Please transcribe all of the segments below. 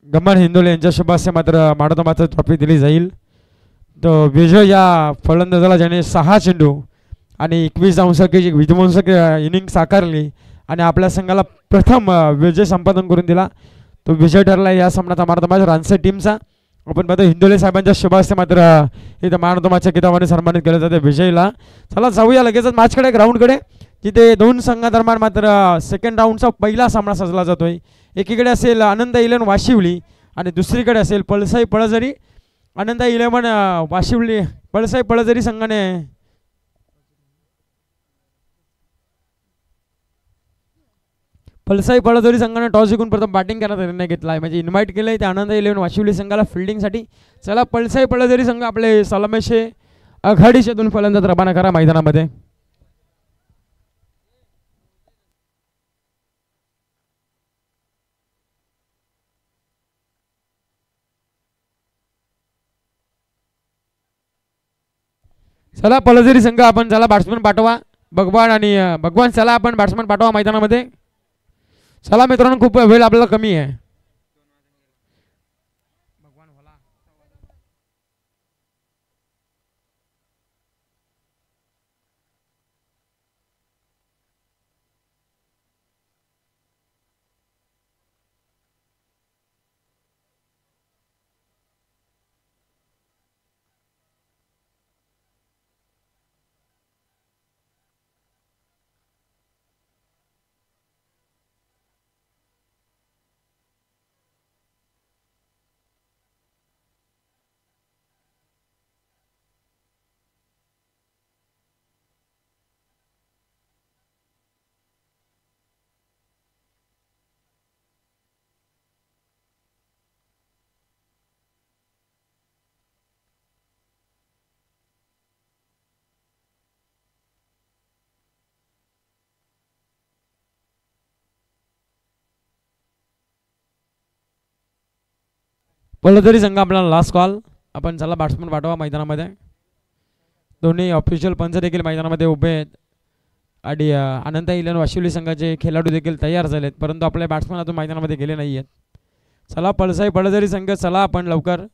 गमन हिंदोले यांच्या शुभ हस्ते मात्र मानवता ट्रॉफी दिली जाईल. तर विजय या फलंदाजाला ज्याने 6 चेंडू आणि 21 धावांची विध्वंसक इनिंग साकारली आणि आपल्या संघाला प्रथम विजय संपादन करून दिला, तो विजय ठरला या सामन्याचा मानवता रानसे टीमचा. आपण पाहतो हिंदोले साहेबांच्या शुभ हस्ते मात्र इथं मानवताच्या किताबाने सन्मानित केलं जाते विजयला. चला जाऊया लगेचच मॅचकडे, ग्राउंडकडे, जिथे दोन संघादरम्यान मात्र सेकंड राऊंडचा पहिला सामना सजला जातोय. एकीकडे असेल आनंद 11 वाशिवली आणि दुसरीकडे असेल पळसाई पळझरी. आनंद 11 वाशिवली पळसाई पळझरी संघाने पळसाई पळझरी संघाने टॉस जिंकून प्रथम बॅटिंग करण्याचा निर्णय घेतला आहे, म्हणजे इन्व्हाइट केलं आहे ते आनंद 11 वाशिवली संघाला फिल्डिंगसाठी. चला पळसाई पळझरी संघ आपले सलामीचे आघाडीचे 2 फलंदाज रवाना करा मैदानामध्ये. चला पळझरी संघ आपण चला बॅट्समन पाठवा, भगवान आणि भगवान, चला आपण बॅट्समन पाठवा मैदानामध्ये. चला मित्रांनो, खूप वेळ आपल्याला कमी आहे. पळझरी संघ आपला लास्ट कॉल, आपण चला बॅट्समन पाठवा मैदानामध्ये. दोन्ही ऑफिशियल पंच देखील मैदानामध्ये उभे आहेत आणि आनंद 11 वाशिवली संघाचे खेळाडू देखील तयार झालेत, परंतु आपले बॅट्समन अजून मैदानामध्ये गेले नाही आहेत. चला पळसाई पळझरी संघ, चला आपण लवकर.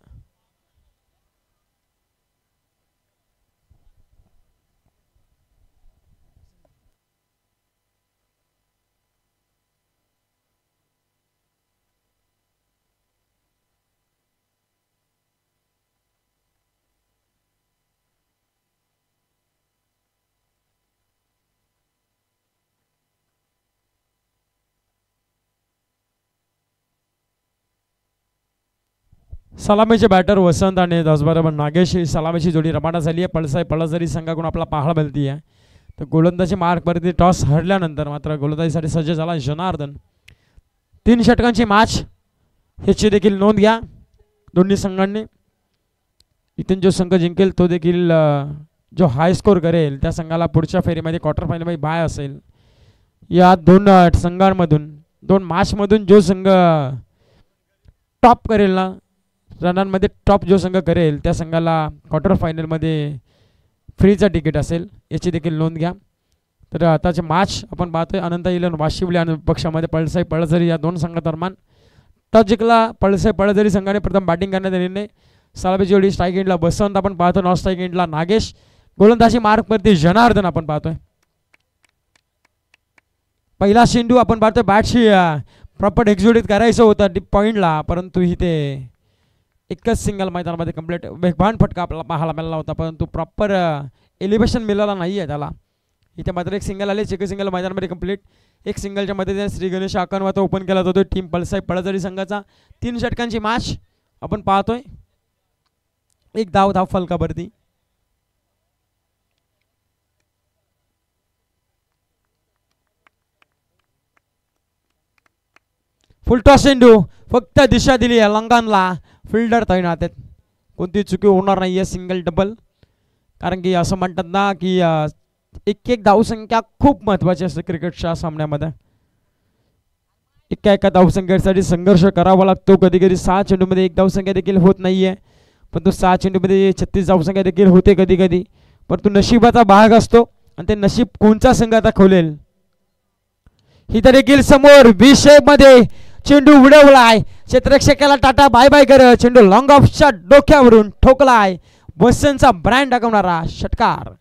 सलामीचे बॅटर वसंत आणि त्याचबरोबर नागेश ही सलामीची जोडी रवाना झाली आहे. पळसाई पळझरी संघाकडून आपला पाहायला मिळती आहे. तर गोलंदाजी मार्कवरती टॉस हरल्यानंतर मात्र गोलंदाजीसाठी सज्ज झाला जनार्दन. 3 षटकांची मॅच ह्याची देखील नोंद घ्या दोन्ही संघांनी. इथून जो संघ जिंकेल तो देखील जो हाय स्कोर करेल त्या संघाला पुढच्या फेरीमध्ये क्वार्टर फायनलमध्ये बाय असेल. या 2 संघांमधून 2 मॅचमधून जो संघ टॉप करेल ना, रनांमध्ये टॉप जो संघ करेल त्या संघाला क्वार्टर फायनलमध्ये फ्रीचा तिकीट असेल, याची देखील नोंद घ्या. तर आताचे मॅच आपण पाहतोय आनंद 11 वाशिवली आणि पक्षामध्ये पळसाई पळझरी या 2 संघादरम्यान. टॉस जिंकला पळसाई पळझरी संघाने, प्रथम बॅटिंग करण्याचा निर्णय. सलामीची जोडी स्ट्राईक एंडला वसंत आपण पाहतो, नॉन स्ट्राईक एंडला नागेश. गोलंदाजी मार्कवरती जनार्दन आपण पाहतोय. पहिला चेंडू आपण पाहतोय बॅटशी प्रॉपर एक्झिक्यूट करायचं होतं डीप पॉईंटला, परंतु इथे एकच सिंगल मैदानामध्ये कंप्लीट वेगवान फटका आपल्याला पाहायला मिळाला होता, परंतु प्रॉपर एलिव्हेशन मिळाला नाही आहे त्याला. इथे मात्र एक सिंगल आले, एक सिंगल मैदानामध्ये कंप्लीट. एक सिंगलच्या मध्ये श्री गणेश आकनवात ओपन केला जातो टीम पळसाई पळझरी संघाचा. 3 षटकांची मॅच आपण पाहतोय. 1 धाव फलकावरती. फुल टॉस चेंडू, फक्त दिशा दिली आहे लंगानला. फिल्डर तैनात आहेत, कोणती चुकी होणार नाही आहे. सिंगल डबल, कारण की असं म्हणतात ना की एक धावसंख्या खूप महत्त्वाची असते क्रिकेटच्या सामन्यामध्ये. एका धावसंख्येसाठी संघर्ष करावा लागतो. कधी कधी 6 चेंडूमध्ये 1 धावसंख्या देखील होत नाही आहे, परंतु 6 चेंडूमध्ये 36 धावसंख्या देखील होते कधी कधी. परंतु नशिबाचा भाग असतो आणि ते नशीब कोणचा संघ आता खोलेल ही तर देखील समोर 20 मध्ये चेंडू उडवलाय, क्षेत्ररक्षकाला टाटा बाय बाय करत चेंडू लॉंग ऑफच्या डोक्यावरून ठोकलाय. वसंतचा ब्रँड दाखवणारा षटकार.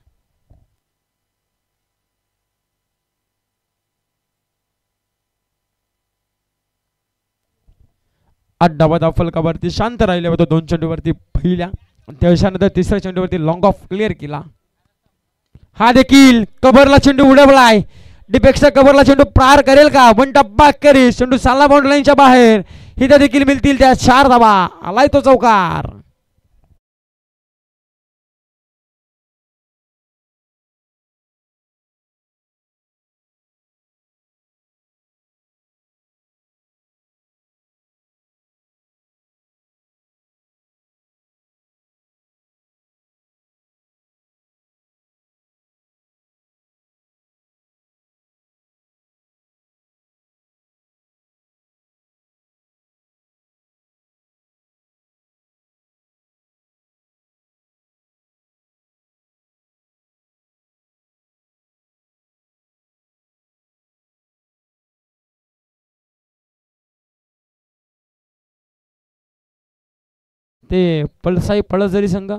आठ धावा फलकावरती शांत राहिले होते. 2 चेंडूवरती पहिल्या, त्याच्यानंतर तिसऱ्या चेंडूवरती लॉंग ऑफ क्लिअर केला. हा देखील कव्हरला चेंडू उडवलाय. डिपेक्सचा कव्हरला चेंडू पार करेल का? वन टप्पा करेल. चेंडू साला बाउंड्री लाईनच्या बाहेर. इथे देखील मिळतील त्या 4 धावा. आलाय तो चौकार. ते पळसाई पळसरी संघ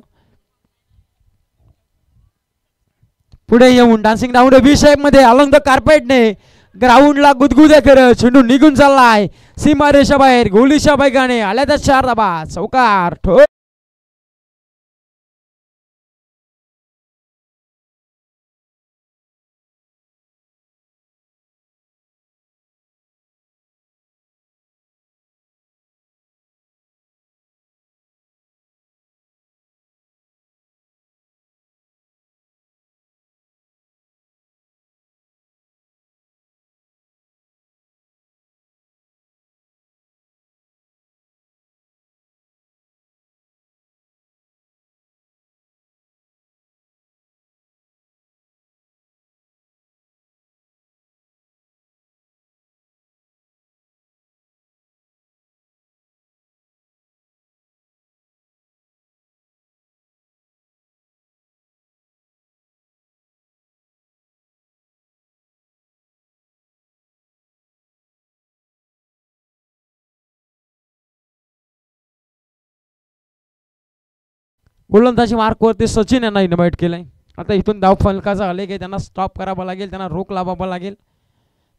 पुढे येऊन डान्सिंग राऊंड बी शेप मध्ये अलॉंग द कार्पेटने ग्राउंडला गुदगुदे करत चेंडू निघून चाललाय. सीमारेषा बाहेर गोलीच्या वेगाने आल्या त्या 4 धावा. चौकार. ठोक. गोलंदाजी मार्कवरती सचिन यांना इन्व्हाइट केलंय. आता इथून धाव फलकाचा आले की त्यांना स्टॉप करावा लागेल, त्यांना रोख लावावा लागेल.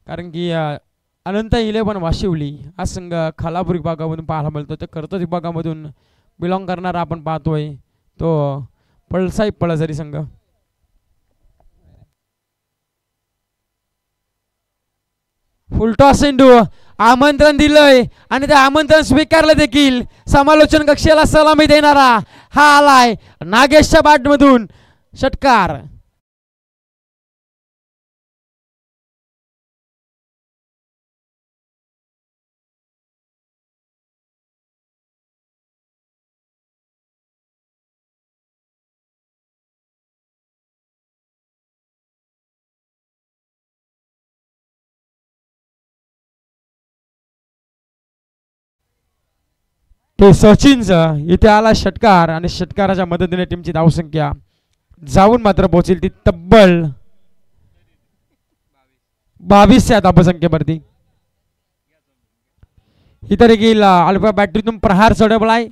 कारण की अनंत 11 वाशिवली हा संघ खालापूर विभागामधून पाहायला मिळतो. ते कर्जत विभागामधून बिलॉंग करणारा आपण पाहतोय तो पळसाई पळसरी संघ. फुलटॉस चेंडू आमंत्रण दिलंय आणि ते आमंत्रण स्वीकारलं देखील. समालोचन कक्षेला सलामी देणारा हा आलाय नागेशच्या बॅट मधून षटकार. ते सचिनचं इथे आला षटकार आणि षटकाराच्या मदतीने टीमची धावसंख्या जाऊन मात्र पोहोचेल ती तब्बल 22 या धावसंख्येवरती. इतर देखील अल्फा बॅटरीतून प्रहार चढवलाय.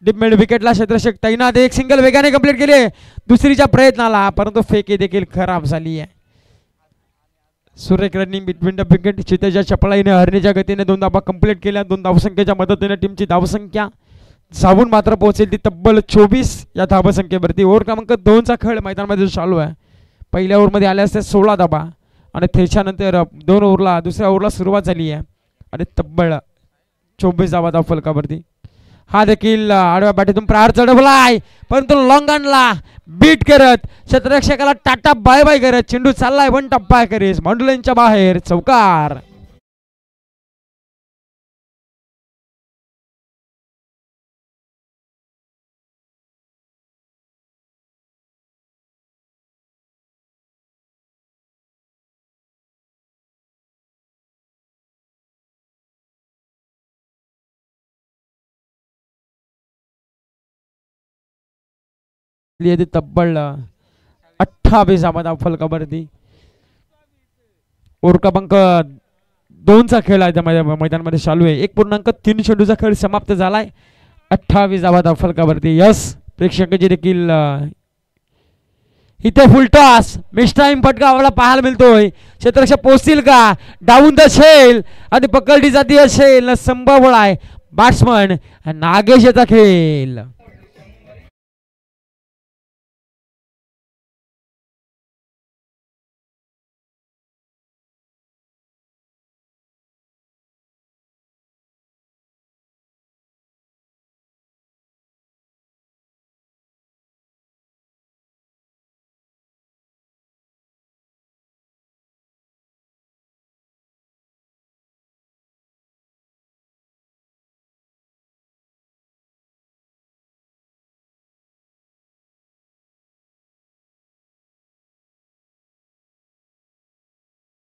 डीप मिड विकेटला क्षेत्ररक्षक तैनात. एक सिंगल वेगाने कंप्लीट केले दुसरीच्या प्रयत्नाला, परंतु फेकी देखील खराब झाली आहे. सुरेख रनिंग बिटवीन द विकेट. चितेच्या चपळाईने हरणीच्या गतीने 2 धावा कंप्लीट केल्या. 2 धावसंख्येच्या मदतीने टीमची धावसंख्या जाऊन मात्र पोहोचेल ती तब्बल 24 या धावसंख्येवरती. ओव्हर क्रमांक 2 चा खेळ मैदानामध्ये चालू आहे. पहिल्या ओव्हरमध्ये आल्या असते 16 धावा आणि त्याच्यानंतर 2 ओव्हरला दुसऱ्या ओव्हरला सुरुवात झाली आहे आणि तब्बल 24 धावा धाव फलकावरती. हा देखील आडव्या बॅटीतून प्रहार चढवलाय परंतु लॉंगनला बीट करत क्षेत्ररक्षकाला टाटा बाय बाय करत चेंडू चाललाय वन टप्पा करेस बाउंड्रीच्या बाहेर. चौकार. तब्बल 28 धावा फलकावरती. ओव्हर क्रमांक 2चा खेळ आहे त्या मैदानामध्ये चालू आहे. 1.3 चेंडूचा खेळ समाप्त झालाय. 28 धावा फलकावरती. यस प्रेक्षकांची देखील इथे फुलटॉस मिस टाइम फटका आम्हाला पाहायला मिळतोय. क्षेत्ररक्षक पोहोचतील का? डाऊन द शेल आणि पकडली जाती असेल संभव आहे. बॅट्समन नागेश याचा खेळ.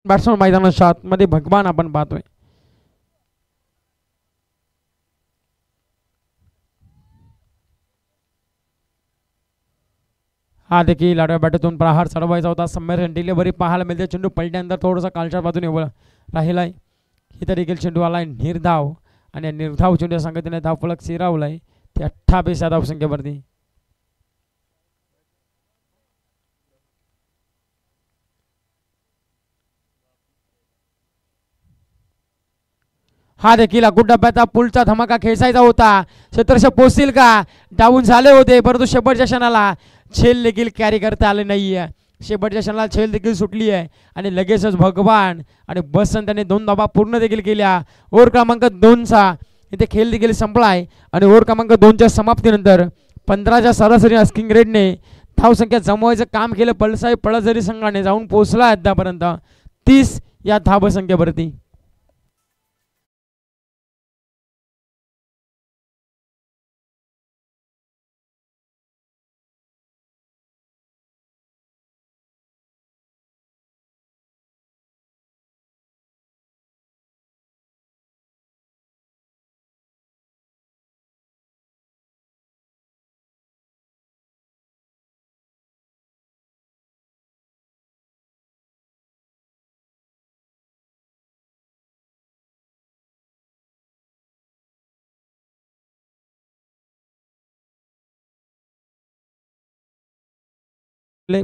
बॅट्समन मैदानाच्या आतमध्ये भगवान आपण पाहतोय. हा देखील आडव्या बॅटतून प्रहार चढवायचा होता. सम्मेलन डिलिव्हरी पाहायला मिळते. चेंडू पलट्यानंतर थोडासा कालच्या बाजूने राहिलाय. इथं देखील चेंडू आलाय निर्धाव आणि निर्धाव चेंडू संघटनेने धाव फलक शिरावलाय. ते 28 या धावसंख्येवरती. हा देखील अगुड डब्याचा पुलचा धमाका खेचायचा होता. क्षेत्ररक्षक पोहोचतील का? डाऊन झाले होते परंतु शेवटच्या क्षणाला झेल देखील कॅरी करता आले नाहीये. शेवटच्या क्षणाला झेल देखील सुटली आहे आणि लगेचच भगवान आणि बसंत त्यांनी 2 धावा पूर्ण देखील केल्या. ओव्हर क्रमांक 2चा इथे खेळ देखील संपला आहे आणि ओव्हर क्रमांक 2च्या समाप्तीनंतर 15च्या सरासरी आस्किंग रेटने धावसंख्या जमवायचं काम केलं. पळसाई पळसझरी संघाने जाऊन पोहोचला आतापर्यंत 30 या धावसंख्येवरती.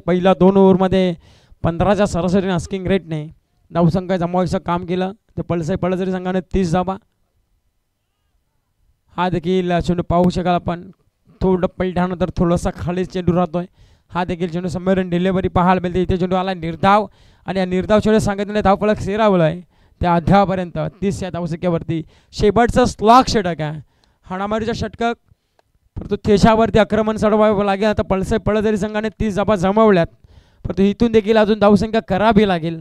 पहिल्या 2 ओव्हरमध्ये 15च्या सरासरी आस्किंग रेटने धावसंख्या जमवायचं काम केलं. ते पळसाई पळसझरी संघाने 30 धावा. हा देखील चेंडू पाहू शकाल आपण. थोडं पलट्यानंतर थोडासा खाली चेंडू राहतोय. हा देखील चेंडू संमेलन डिलिव्हरी पाहायला मिळते. इथे चेंडू आला निर्धाव आणि या निर्धाव चेंडू सांगितलेले धाव फलक शिरावलं आहे. त्या अध्यापर्यंत 30 या धावसंख्येवरती. शेवटचा स्लॉग षटक आहे. हाणामारीचा षटक परंतु त्याच्यावरती आक्रमण चढवावं लागेल. आता पळसाई पळसझरी संघाने 30 धावा जमवल्यात परंतु इथून देखील अजून धावसंख्या करावी लागेल.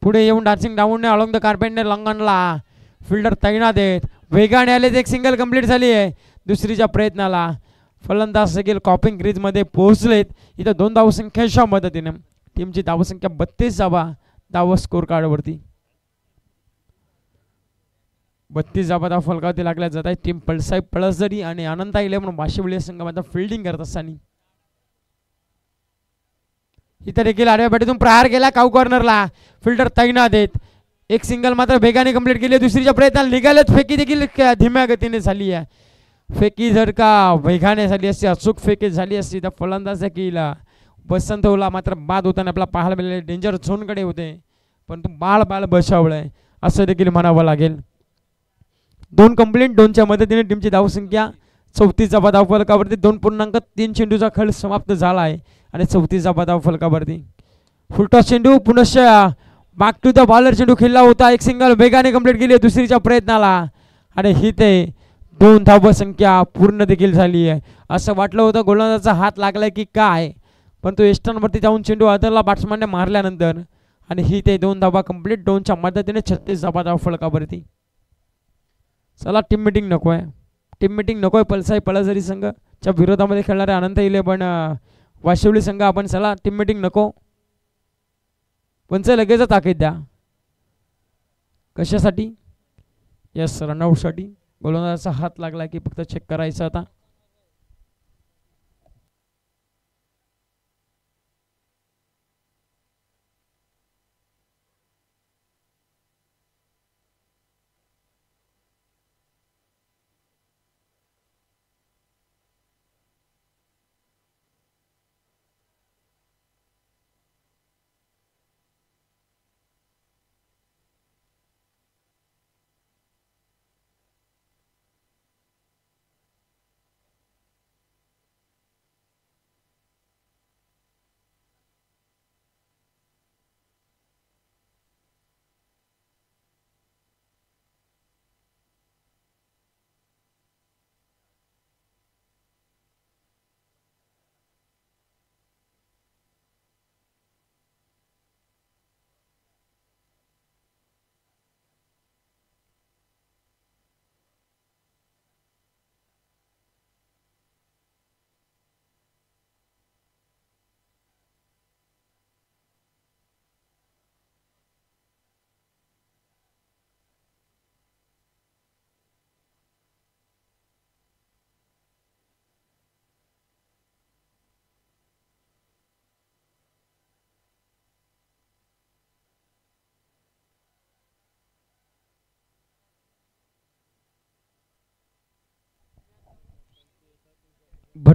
पुढे येऊन डान्सिंग डाऊनने अलॉंग द कार्पेटने लंगनला फिल्डर तैनात आहेत. वेगाने आले. एक सिंगल कंप्लीट झाली आहे. दुसरीच्या प्रयत्नाला फलंदाज देखील कॉपिंग क्रीजमध्ये पोहोचलेत. इथं 2 धावसंख्येच्या मदतीने टीमची धावसंख्या 32 धावा स्कोर कार्डवरती. 32 धावा फलकावरती लागल्या जात आहे. टीम पळसाई पळसझरी आणि अनंता 11 वाशिवली संघामध्ये फिल्डिंग करत असताना इथे देखील आडव्या बॅटीतून प्रहार केला. काऊ कॉर्नरला फिल्डर तैनात आहेत. एक सिंगल मात्र वेगाने कंप्लीट केली. दुसरीच्या प्रयत्नाला निघालेत. फेकी देखील धीम्या गतीने झाली आहे. फेकी जर का वेगाने झाली असती अचूक फेकी झाली असती तर फलंदाज देखील बसंत होला मात्र बाद होताना आपला पाहायला मिळाले. डेंजर झोनकडे होते परंतु बाळ बचावलंय असं देखील म्हणावं लागेल. 2 कंप्लीट 2च्या मदतीने टीमची धावसंख्या 34 धाव फलकावरती. 2.3 चेंडूचा खेळ समाप्त झाला आहे आणि 34 धाव फलकावरती. फुलटॉस चेंडू पुनश्च बॅक टू द बॉलर चेंडू खेळला होता. एक सिंगल वेगाने कंप्लीट केली दुसरीच्या प्रयत्नाला आणि ही ते 2 धावसंख्या पूर्ण देखील झाली आहे. असं वाटलं होतं गोलंदाजाचा हात लागलाय की काय परंतु एस्टनवरती जाऊन चेंडू आदरला बॅट्समॅनने मारल्यानंतर आणि ही ते 2 धावा कंप्लीट 2च्या मदतीने 36 धाव फलकावरती. चला टीम मिटिंग नको आहे. टीम मिटिंग नको आहे. पळसाई पळसझरी संघच्या विरोधामध्ये खेळणारे अनंत 11 वाशिवली संघ आपण चला टीम मिटिंग नको. पंच लगेचच ताकीद द्या. कशासाठी? यस रनआउटसाठी. गोलंदाजाचा हात लागला की फक्त चेक करायचा आता.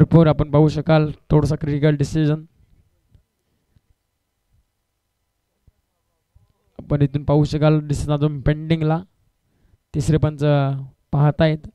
भरपूर आपण पाहू शकाल थोडासा क्रिटिकल डिसिजन आपण इथून पाहू शकाल. डिसिजन अजून पेंडिंगला. तिसरे पंच पाहतायत.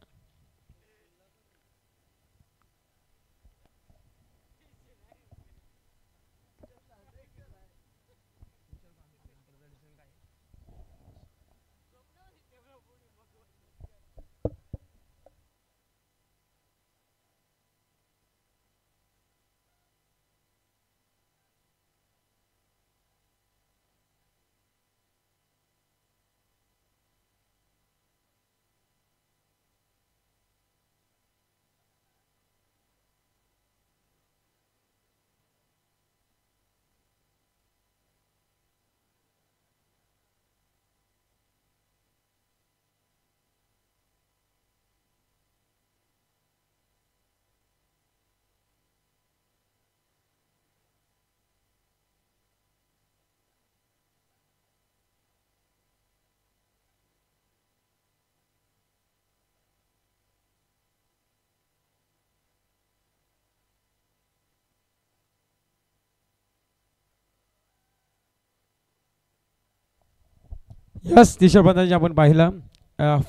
यस तिसऱ्या पंचांची आपण पाहिलं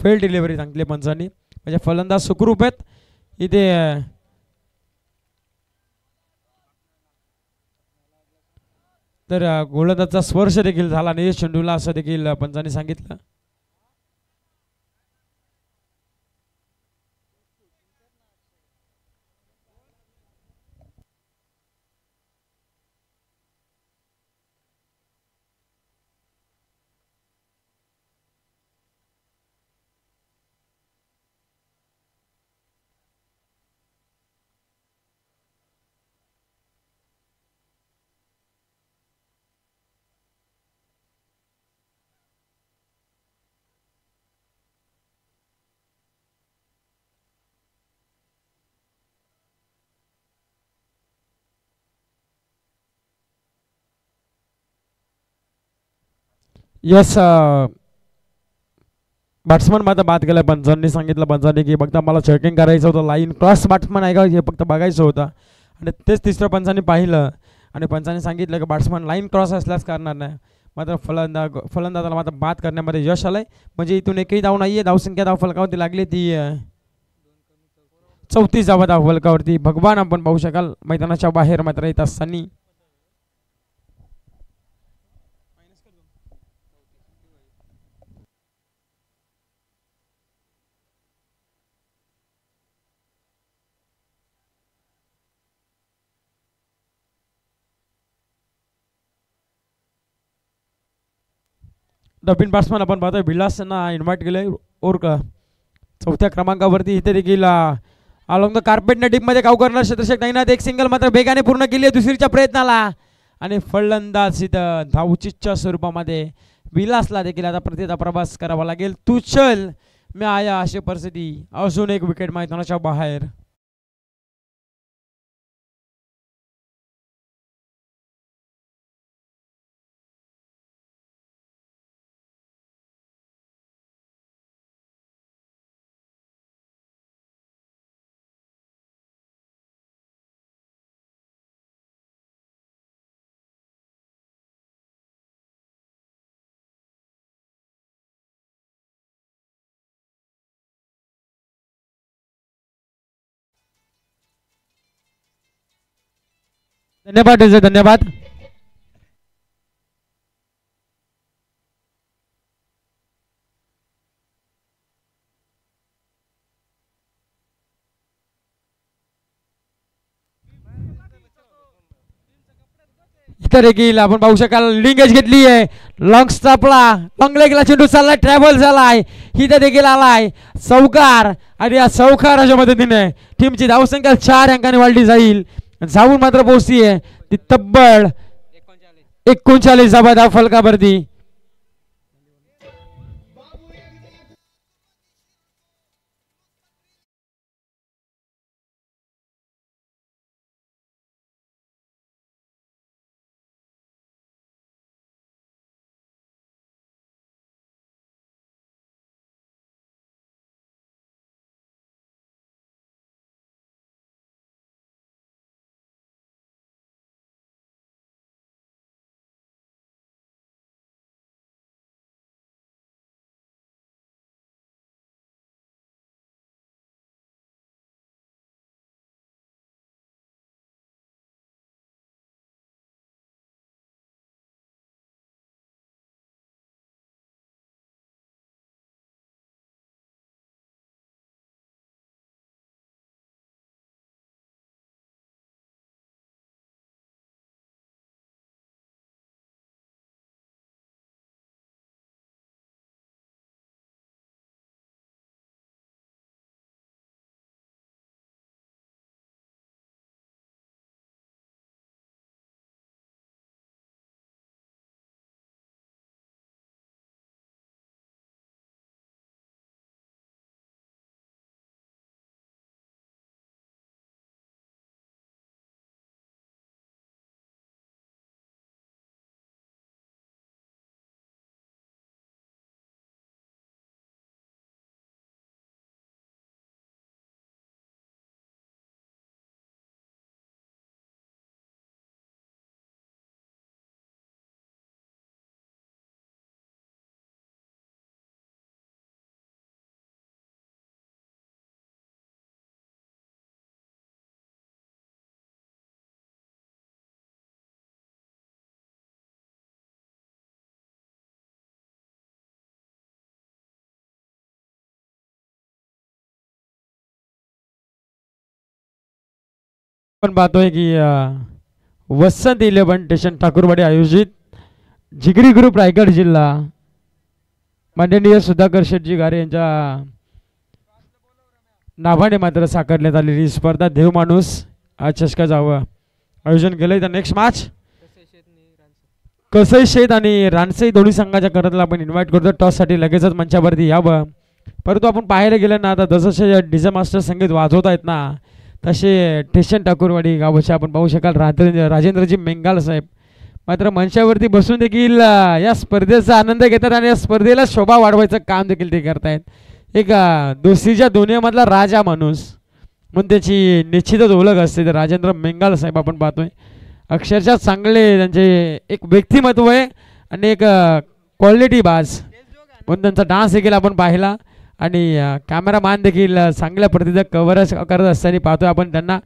फेल डिलिव्हरी सांगितली पंचांनी म्हणजे फलंदाज सुखरूप आहेत इथे. तर गोलंदाजचा स्पर्श देखील झाला नाही चेंडूला असं देखील पंचांनी सांगितलं. यस बॅट्समन माझा बात केला पंचांनी सांगितलं पंचांनी की फक्त मला चेकिंग करायचं होतं लाईन क्रॉस बॅट्समन आहे का हे फक्त बघायचं होतं आणि तेच तिसऱ्या पंचांनी पाहिलं आणि पंचांनी सांगितलं की बॅट्समन लाईन क्रॉस असल्यास करणार नाही. मात्र फलंदाजाला मात्र बाद करण्यामध्ये यश आलंय म्हणजे इथून एकही धाव नाही आहे. धावसंख्या धाव फलकावरती लागली ती 34 धावा धाव फलकावरती. भगवान आपण पाहू शकाल मैदानाच्या बाहेर मात्र येत असताना. डबिन बॅट्समन आपण पाहतोय विलासना इन्व्हाइट केलंय और चौथ्या क्रमांकावरती इथे देखील अलॉंग द कार्पेटने टीममध्ये काव करणार क्षेत्रशेख नाईनाथ एक सिंगल मात्र वेगाने पूर्ण केली आहे दुसरीच्या प्रयत्नाला आणि फलंदाज इथं धावचीच्या स्वरूपामध्ये विलासला देखील आता प्रतिता प्रवास करावा लागेल. तू चल मी आया अशी परिस्थिती. अजून एक विकेट मैदानाच्या बाहेर. धन्यवाद धन्यवाद. इतर देखील आपण पाहू शकाल लिडिंग एज घेतली आहे. लॉंग स्टॉपला लॉंग लेगला चेंडू चाललाय ट्रॅव्हल झालाय इथे देखील आलाय चौकार आणि या चौकाराच्या मदतीने टीमची धावसंख्या 4 अंकाने वाढली जाईल. जाऊन मात्र पोहोचती आहे ती तब्बल 39 धावा फलकावरती. आपण पाहतोय की वसंत 11 स्टेशन ठाकूरवाडी आयोजित जिगरी ग्रुप रायगड जिल्हा माननीय सुधाकर शेटजी गारे यांच्या नावाने मात्र साकारण्यात आलेली स्पर्धा देव माणूस आज चषका जावं आयोजन केलंय. तर नेक्स्ट मॅच कसई शेत आणि रानसई दोन्ही संघाच्या करतला आपण इन्व्हाइट करतो टॉससाठी लगेचच मंचावरती यावं. परंतु आपण पाहायला गेलं ना आता जसं डीजे मास्टर संगीत वाजवत आहेत ना तसे स्टेशन ठाकूरवाडी गावाचे आपण पाहू शकाल राजेंद्रजी मेंगाल साहेब मात्र मंचावरती बसून देखील या स्पर्धेचा आनंद घेतात आणि या स्पर्धेला शोभा वाढवायचं काम देखील ते करतायत. एक दोस्तीच्या दुनियेमधला राजा माणूस म्हणून त्याची निश्चितच ओळख असते. तर राजेंद्र मेंगाल साहेब आपण पाहतोय अक्षरशः चांगले त्यांचे एक व्यक्तिमत्व आहे आणि एक क्वालिटी बाज म्हणून त्यांचा डान्स देखील आपण पाहिला आणि कॅमेरामॅन देखील चांगल्या प्रतीचं कव्हरेज करत असताना पाहतोय आपण त्यांना.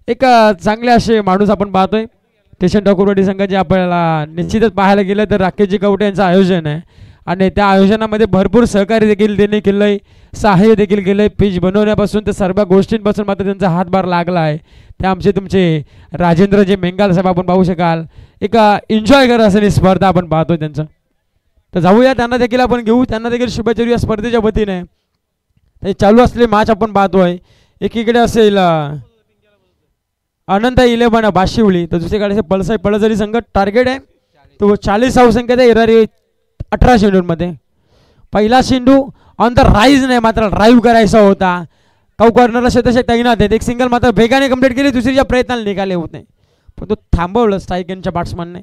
एक चांगले असे माणूस आपण पाहतोय. स्टेशन ठाकूरवाडी संघाचे आपल्याला निश्चितच पाहायला गेलं तर राकेशजी कवटे यांचं आयोजन आहे आणि त्या आयोजनामध्ये भरपूर सहकार्य देखील त्यांनी केलं आहे सहाय्य देखील केलं आहे. पिच बनवण्यापासून तर सर्व गोष्टींपासून मात्र त्यांचा हातभार लागला आहे. ते आमचे तुमचे राजेंद्रजी मेंगाल साहेब आपण पाहू शकाल एक एन्जॉय करत असलेली स्पर्धा आपण पाहतोय त्यांचं. तर जाऊया त्यांना देखील आपण घेऊ त्यांना देखील शुभेच्छा देऊ या स्पर्धेच्या वतीने. ते चालू असलेली मॅच आपण पाहतोय एकीकडे असेल अनंत 11 बाशिवली तर दुसरीकडे असेल पळसाई पळसरी संघ. टार्गेट आहे तो 40 धावसंख्येत आहे इरारी 18 चेंडूंमध्ये. पहिला चेंडू ऑन द राईज नाही मात्र ड्राईव्ह करायचा होता. काऊ कॉर्नरला शेतशे तैनात आहेत. एक सिंगल मात्र वेगाने कंप्लीट केली दुसरीच्या प्रयत्नाला निघाले होत नाही पण तो थांबवलं स्ट्राईक यांच्या बॅट्समॅनने.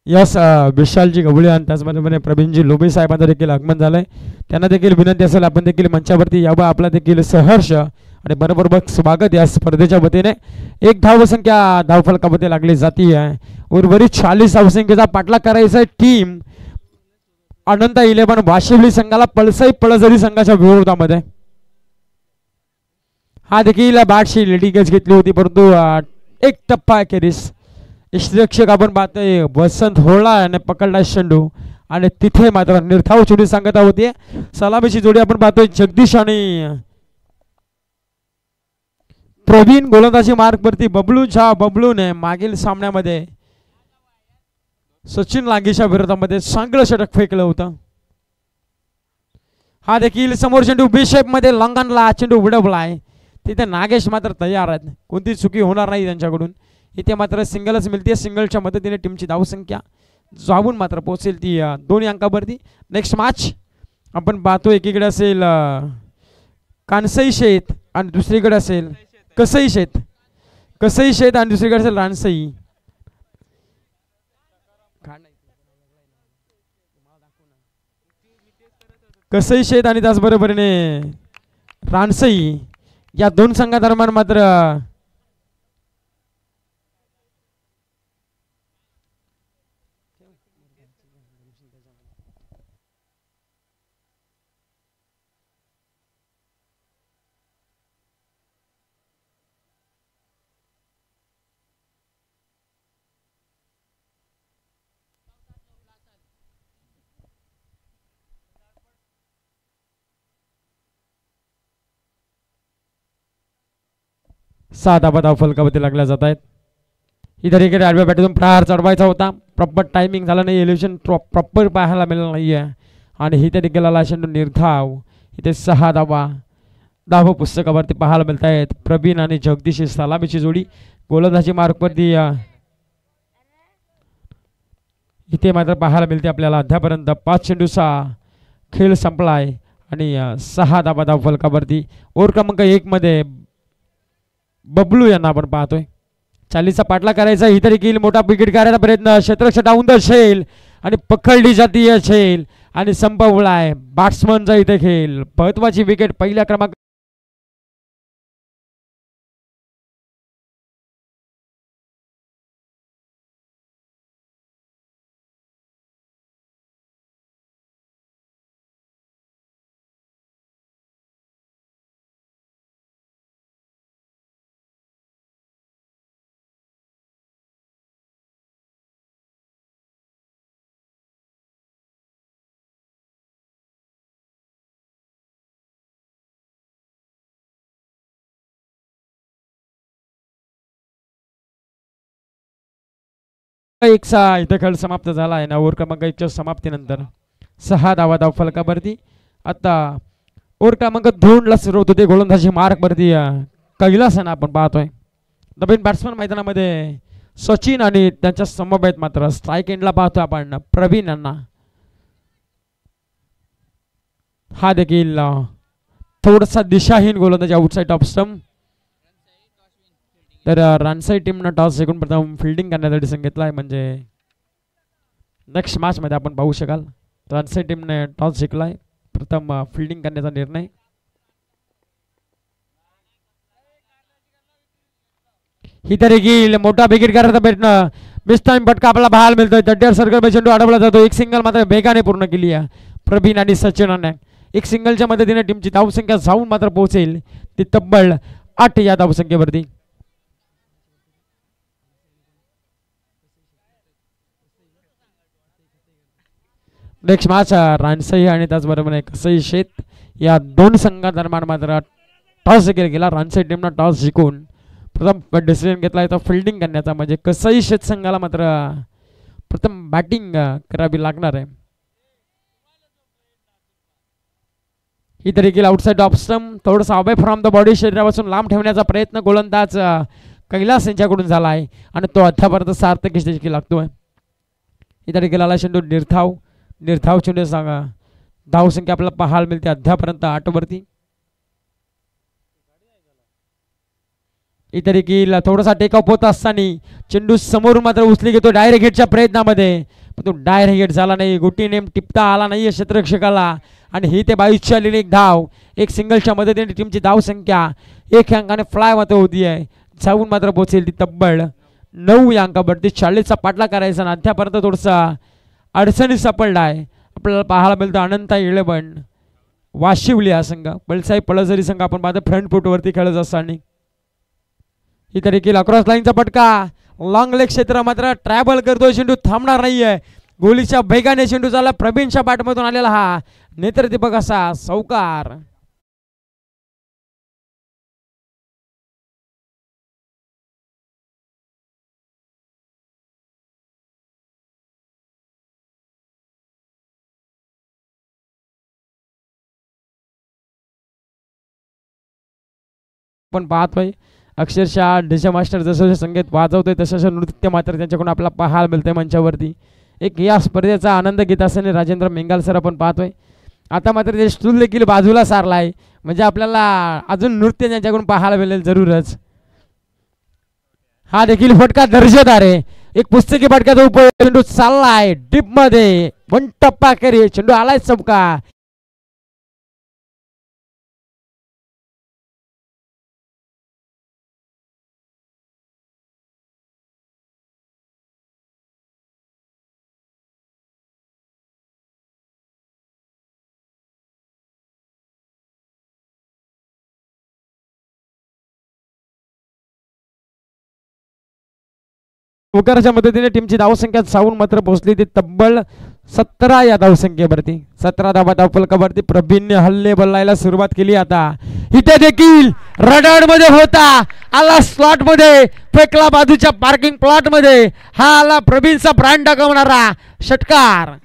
यस विशालजी गवळे आणि त्याचबरोबर प्रवीणजी लोबे साहेबांचं देखील आगमन झालंय. त्यांना देखील विनंती असेल आपण देखील मंचावरती यावं आपला देखील सहर्ष आणि बरोबर स्वागत या स्पर्धेच्या वतीने. एक धावसंख्या धावफलकामध्ये लागली जाती आहे. उर्वरित 40 धावसंख्येचा पाठलाग करायचा आहे टीम अनंत 11 वाशिवली संघाला पळसाई पळसरी संघाच्या विरोधामध्ये. हा देखील बॅटशी लेडी कॅच घेतली होती परंतु एक टप्पा अखेरीस यष्टीरक्षक आपण पाहतोय वसंत होळा याने पकडला चेंडू आणि तिथे मात्र निर्धाव चेंडू सांगत होती. सलामीची जोडी आपण पाहतोय जगदीश आणि प्रवीण गोलंदाजी मार्गवरती बबलूने मागील सामन्यामध्ये सचिन लांगीच्या विरोधामध्ये चांगलं षटक फेकलं होतं. हा देखील समोर चेंडू बी शेप मध्ये लंगनला चेंडू उडवलाय. तिथे नागेश मात्र तयार आहेत कोणती चुकी होणार नाही त्यांच्याकडून. इथे मात्र सिंगलच मिळते. सिंगलच्या मदतीने टीमची धावसंख्या जाऊन मात्र पोहोचेल ती 2 अंकावरती. नेक्स्ट मॅच आपण पाहतो एकीकडे असेल कानसई शेत आणि दुसरीकडे असेल कसई शेत आणि दुसरीकडे असेल रानसई. कसई शेत आणि त्याचबरोबरीने रानसई या दोन संघादरम्यान मात्र साधा धाव फलकावरती लागल्या जात आहेत. इतर इकडे आडव्या बॅटून प्रहार चढवायचा होता प्रॉपर टायमिंग झाला नाही. एलिव्हेशन प्रॉपर पाहायला मिळालं नाही आहे आणि इथे देखील आला चेंडू निर्धाव. इथे 6 धावा धाव पुस्तकावरती पाहायला मिळत आहेत. प्रवीण आणि जगदीश सलामीची जोडी गोलंदाजी मार्गवरती इथे मात्र पाहायला मिळते आपल्याला. अद्यापर्यंत 5 चेंडूचा खेळ संपलाय आणि 6 धावा धाव फलकावरती. ओव्हर क्रमांक 1 मध्ये बबलू यांना आपण पाहतोय 40चा पाठलाग करायचा. इतर देखील मोठा विकेट करायचा प्रयत्न क्षेत्ररक्षक डाऊन द शेल आणि पकडली जातीय शेल आणि संपवलाय बॅट्समनचा इथे खेळ. महत्वाची विकेट पहिल्या क्रमांक एक इथं खेळ समाप्त झाला आहे ना. ओव्हर क्रमांक 1च्या समाप्तीनंतर 6 धावा धाव फलकावरती. आता ओव्हर क्रमांक 2ला सुरुवात होते. गोलंदाजी मार्कवरती कैलासन आपण पाहतोय. नवीन बॅट्समन मैदानामध्ये सचिन आणि त्यांच्या समवेत मात्र स्ट्राईक एंडला पाहतोय आपण प्रवीण यांना. हा देखील थोडासा दिशाहीन गोलंदाजी आउटसाइड ऑफ स्टंप. तर रानसाई टीमनं टॉस जिंकून प्रथम फिल्डिंग करण्याचा डिसिजन घेतला आहे. म्हणजे नेक्स्ट मॅचमध्ये आपण पाहू शकाल रानसाई टीमने टॉस जिंकला आहे. प्रथम फिल्डिंग करण्याचा निर्णय. ही तरी मोठा विकेट करता भेटणं मिस्टाईम फटका आपल्याला पाहायला मिळतोय. तट्ट्यावर सर्कल चेंडू अडवला जातो. एक सिंगल मात्र वेगाने पूर्ण केली आहे प्रवीण आणि सचिनने. एक सिंगलच्या मदतीने टीमची धावसंख्या जाऊन मात्र पोहोचेल ती तब्बल 8 या धावसंख्येवरती. नेक्स्ट मॅच रानसाई आणि त्याचबरोबर कसई शेत या दोन संघादरम्यान मात्र टॉस जिंकला गेला. रानसाई टीमनं टॉस जिंकून प्रथम डिसिजन घेतला तो फिल्डिंग करण्याचा. म्हणजे कसई शेत संघाला मात्र प्रथम बॅटिंग करावी लागणार आहे. ही तरी गेला आउटसाइड ऑफ स्टंप. थोडंसं अवे फ्रॉम द बॉडी शरीरापासून लांब ठेवण्याचा प्रयत्न गोलंदाज कैलास यांच्याकडून झाला आहे आणि तो अद्यापर्यंत सार्थक यशस्वी लागतोय. ही तरी गेला चेंडू निर्धाव चेंडू सांगा. धावसंख्या आपल्याला पाहायला मिळते अद्यापर्यंत 8 वरती. इतरी की थोडासा टेकअप होत असताना चेंडू समोरून मात्र उचली घेतो डायरेक्ट हिटच्या प्रयत्नामध्ये. पण तो डायरेक्ट हिट झाला नाही. गोटी नेम टिपता आला नाही क्षेत्ररक्षकाला. आणि ही ते 22ची आलेली एक धाव. एक सिंगलच्या मदतीने टीमची धावसंख्या 1 अंकाने फ्लाय मात्र होती आहे. जाऊन मात्र पोहोचेल ती तब्बल 9 या अंकावरती. 40चा पाठला करायचा. आणि अद्यापर्यंत थोडासा अडचणी सापडला आहे. आपल्याला पाहायला मिळतं अनंता 11 वाशिवली हा संघ. पळसाई पळसरी संघ आपण पाहतो फ्रंट फुटवरती खेळत असताना. ही तरी केला क्रॉस लाईनचा फटका. लॉंग लेग क्षेत्र मात्र ट्रॅव्हल करतोय. चेंडू थांबणार नाहीये. गोलीच्या वेगाने चेंडू झाला. प्रवीणच्या बॅटमधून आलेला हा नेत्रदीपक असा सौकार. पण पाहतोय अक्षरशः डीजे मास्टर जसं संगीत वाजवतोय तसं नृत्य मात्र त्यांच्याकडून आपल्याला पाहायला मिळतंय मंचावरती. एक या स्पर्धेचा आनंद घेत असताना राजेंद्र मेंगाल सर आपण पाहतोय. आता मात्र ते स्टूल देखील बाजूला सारला आहे. म्हणजे आपल्याला अजून नृत्य त्यांच्याकडून पाहायला मिळेल जरूरच. हा देखील फटका दर्जेदार आहे. एक पुस्तकी फटक्याचा उपयोग. चेंडू चाललाय डीप मध्ये. वन टप्पा करी चेंडू आलाय चौका. उकाराच्या मदतीने टीमची धावसंख्या जाऊन मात्र पोहोचली ती तब्बल 17 या धावसंख्येवरती. 17 धावा धावफलकावरती प्रवीणने हल्ले बल्लायला सुरुवात केली. आता इथे देखील रडार मध्ये होता आला स्लॉट मध्ये फेकला बाजूच्या पार्किंग प्लॉट मध्ये. हा आला प्रवीणचा ब्रँड दाखवणारा षटकार.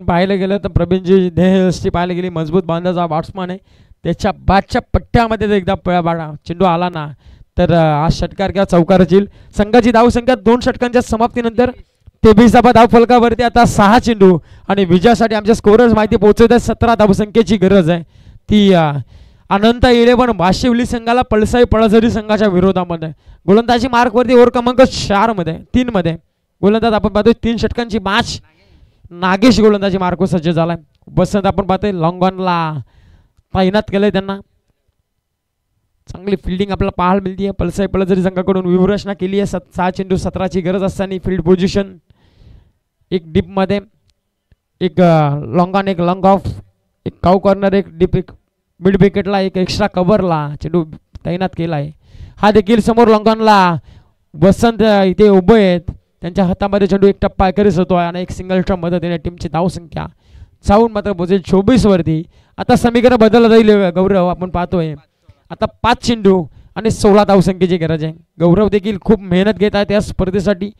पाहायला गेलं तर प्रवीणजी देहयष्टी पाहायला गेली मजबूत बांधाचा बॅट्समन आहे. त्याच्या बॅटच्या पट्ट्यामध्ये जर एकदा चेंडू आला ना तर हा षटकार किंवा चौकार येईल. संघाची धावसंख्या 2 षटकांच्या समाप्तीनंतर 23 धावा धावफलकावरती. आता 6 चेंडू आणि विजयासाठी आमच्या स्कोरर्स माहिती पोहोचवत आहे. 17 धावसंख्येची गरज आहे. ती अनंत 11 वाशिवली संघाला पळसाई पळसरी संघाच्या विरोधामध्ये. गोलंदाजी मार्कवरती ओव्हर क्रमांक 3 मध्ये गोलंदाज आपण पाहतोय 3 षटकांची मॅच. नागेश गोलंदाजी मार्को सज्ज झालाय. बसंत आपण पाहतोय लॉंगॉनला तैनात केलंय त्यांना. चांगली फिल्डिंग आपल्याला पाहायला मिळते. पळसाई पळसरी संघाकडून व्यूहरचना केली आहे. 6 चेंडू 17ची गरज असताना फील्ड पोझिशन एक डीप मध्ये एक लॉंगॉन एक लॉंग ऑफ एक काउ कॉर्नर एक डीप एक मिड विकेटला एक एक्स्ट्रा कव्हरला चेंडू तैनात केला आहे. हा देखील समोर लॉंगॉनला वसंत इथे उभे आहेत, त्यांच्या हातामध्ये चेंडू एक टप्पा करीत होतो आणि एक सिंगलच्या मदतीने टीमची धावसंख्या जाऊन मात्र पोहोचेल 24 वरती. आता समीकरण बदललं जाईल गौरव, आपण पाहतोय आता 5 चेंडू आणि 16 धावसंख्येची गरज आहे. गौरव देखील खूप मेहनत घेत आहे त्या स्पर्धेसाठी.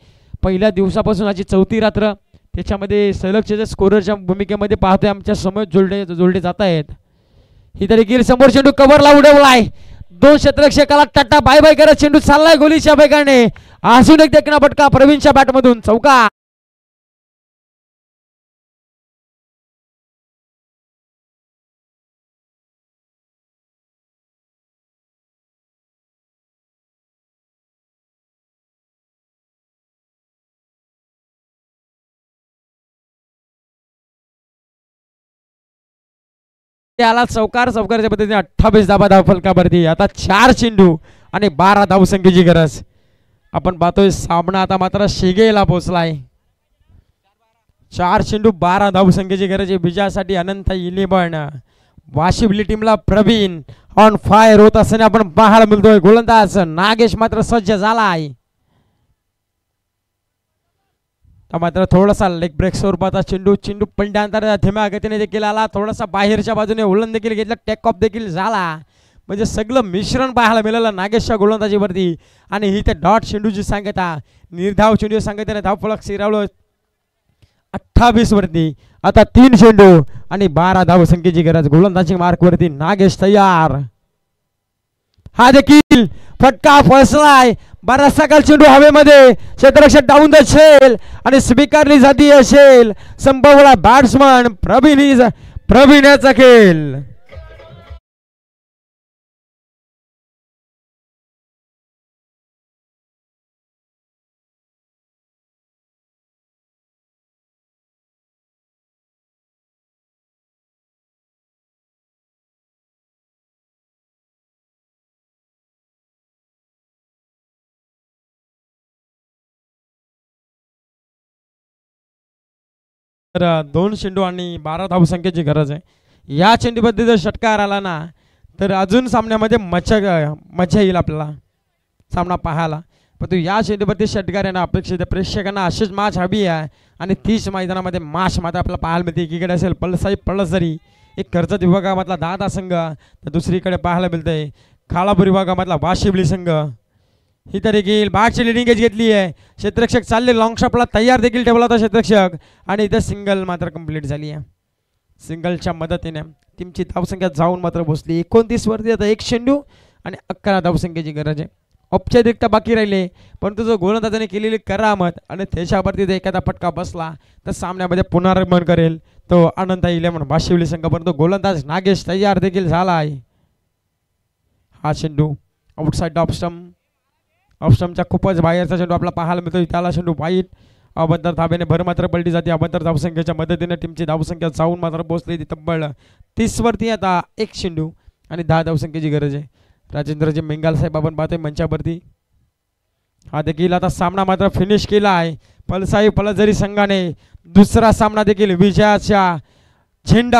पहिल्या दिवसापासून आजची 4थी रात्र, त्याच्यामध्ये सलगच्या स्कोररच्या भूमिकेमध्ये पाहतोय आमच्या समोर जोडले जात आहेत. ही देखील समोर चेंडू कव्हरला उडवलाय, 2 क्षेत्ररक्षकाला टाटा बाय बाय करत चेंडू चाललाय गोलीच्या वेगाने. अजून एक देखणा फटका प्रवीणच्या बॅटमधून चौका. त्याला चौकारच्या पद्धतीने 28 धाबा धाव फलकावरती. आता 4 चेंडू आणि 12 धावसंख्येची गरज. आपण पाहतोय सामना आता मात्र शिगेला पोहोचलाय. 4 चेंडू 12 धावसंख्येची गरज आहे विजयासाठी. अनंत 11 वाशिवली टीमला प्रवीण ऑन फायर होत असताना आपण पाहायला मिळतोय. गोलंदाज नागेश मात्र सज्ज झाला आहे. मात्र थोडासा लेग ब्रेक स्वरूपाचा चेंडू पलट्यानंतर धीम्या गतीने देखील आला, थोडासा बाहेरच्या बाजूने उलण देखील घेतलं, टेक ऑफ देखील झाला. म्हणजे सगळं मिश्रण पाहायला मिळालं नागेशच्या गोलंदाजीवरती. आणि ही ते डॉट चेंडूची सांगता, निर्धाव चेंडू सांगताने धावफलक शिरावलं 28 वरती. आता 3 चेंडू आणि 12 धावसंख्येची गरज. गोलंदाजी मार्कवरती नागेश तयार. हा देखील फटका फसलाय. बराचसा काल चेंडू हवेमध्ये, क्षेत्ररक्षक डाऊन द शेल आणि स्वीकारली जाती असेल संभवला बॅट्समन प्रवीणाचा खेळ. तर 2 चेंडू आणि 12 धावसंख्येची गरज आहे. या चेंडूमध्ये जर षटकार आला ना तर अजून सामन्यामध्ये मजा येईल आपल्याला सामना पाहायला. परंतु या चेंडूवरती षटकार येणं अपेक्षित आहे. प्रेक्षकांना अशीच मॅच हवी आहे आणि 30 मैदानामध्ये मॅच मात्र आपल्याला पाहायला मिळते. एकीकडे असेल पळसाई पळसरी एक कर्जत विभागामधला दादा संघ, तर दुसरीकडे पाहायला मिळतंय खालापूर विभागामधला वाशिवली संघ. ही तर देखील बॅटची लिडिंग एज घेतली आहे. क्षेत्ररक्षक चालले लॉंग शॉटला तयार देखील ठेवला होता क्षेत्ररक्षक आणि इथे सिंगल मात्र कंप्लीट झाली आहे. सिंगलच्या मदतीने टीमची धावसंख्या जाऊन मात्र बसली 29 वरती. आता 1 चेंडू आणि 11 धावसंख्येची गरज आहे. औपचारिकता बाकी राहिले, परंतु जो गोलंदाजाने केलेली करामत आणि त्याच्यावरती जर एखादा फटका बसला तर सामन्यामध्ये पुनरागमन करेल तो अनंत 11 वाशिवली संघ. परंतु गोलंदाज नागेश तयार देखील झाला आहे. हा चेंडू आउटसाइड ऑफ स्टंपच्या खूपच बाहेरचा चेंडू आपला पाहायला मिळतो. त्याला चेंडू वाईट अबंतर धाब्याने भर मात्र पलटी जाते. अबंतर धावसंख्येच्या मदतीने टीमची धावसंख्या जाऊन मात्र पोहोचली तब्बल 30 वरती. आता 1 चेंडू आणि 10 धावसंख्येची गरज आहे. राजेंद्रजी मेंगाल साहेब आपण पाहतोय मंचावरती. हा देखील आता सामना मात्र फिनिश केला आहे. पळसाई पळसरी संघाने दुसरा सामना देखील विजयाच्या झेंडा